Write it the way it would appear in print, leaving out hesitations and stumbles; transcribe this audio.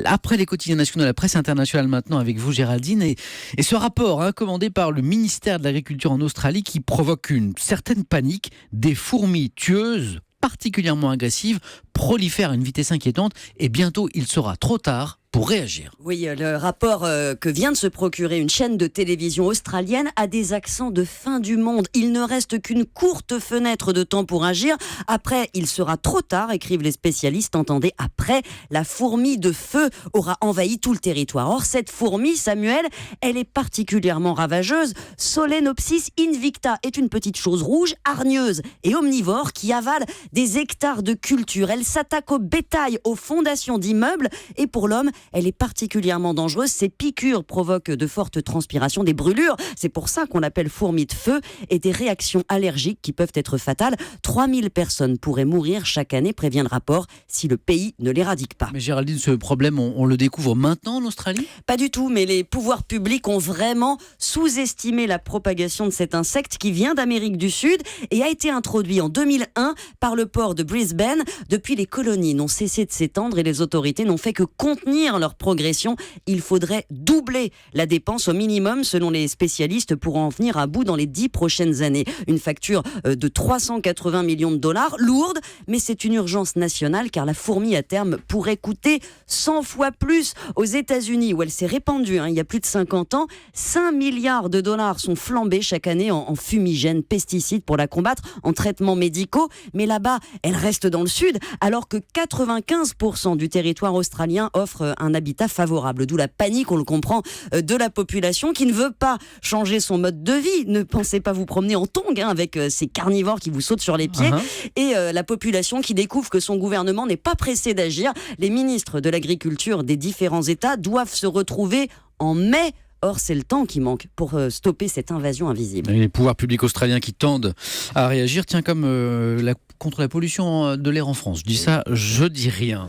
Après les quotidiens nationaux, la presse internationale maintenant avec vous Géraldine et ce rapport commandé par le ministère de l'Agriculture en Australie qui provoque une certaine panique. Des fourmis tueuses particulièrement agressives prolifèrent à une vitesse inquiétante et bientôt il sera trop tard pour réagir. Oui, le rapport que vient de se procurer une chaîne de télévision australienne a des accents de fin du monde. Il ne reste qu'une courte fenêtre de temps pour agir. Après, il sera trop tard, écrivent les spécialistes. Entendez, après, la fourmi de feu aura envahi tout le territoire. Or, cette fourmi, Samuel, elle est particulièrement ravageuse. Solenopsis invicta est une petite chose rouge, hargneuse et omnivore qui avale des hectares de culture. Elle s'attaque au bétail, aux fondations d'immeubles et pour l'homme, elle est particulièrement dangereuse. Ces piqûres provoquent de fortes transpirations, des brûlures. C'est pour ça qu'on l'appelle fourmi de feu et des réactions allergiques qui peuvent être fatales. 3000 personnes pourraient mourir chaque année, prévient le rapport, si le pays ne l'éradique pas. Mais Géraldine, ce problème, on le découvre maintenant en Australie ? Pas du tout, mais les pouvoirs publics ont vraiment sous-estimé la propagation de cet insecte qui vient d'Amérique du Sud et a été introduit en 2001 par le port de Brisbane. Depuis, les colonies n'ont cessé de s'étendre et les autorités n'ont fait que contenir leur progression. Il faudrait doubler la dépense au minimum, selon les spécialistes, pour en venir à bout dans les 10 prochaines années. Une facture de 380 millions de dollars, lourde, mais c'est une urgence nationale car la fourmi à terme pourrait coûter 100 fois plus. Aux États-Unis, où elle s'est répandue il y a plus de 50 ans, 5 milliards de dollars sont flambés chaque année en fumigènes, pesticides pour la combattre, en traitements médicaux. Mais là-bas, elle reste dans le sud, alors que 95% du territoire australien offre un habitat favorable. D'où la panique, on le comprend, de la population qui ne veut pas changer son mode de vie. Ne pensez pas vous promener en tongs avec ces carnivores qui vous sautent sur les pieds. Et la population qui découvre que son gouvernement n'est pas pressé d'agir. Les ministres de l'Agriculture des différents États doivent se retrouver en mai. Or, c'est le temps qui manque pour stopper cette invasion invisible. Et les pouvoirs publics australiens qui tendent à réagir, tiens, comme contre la pollution de l'air en France. Je dis ça, je dis rien.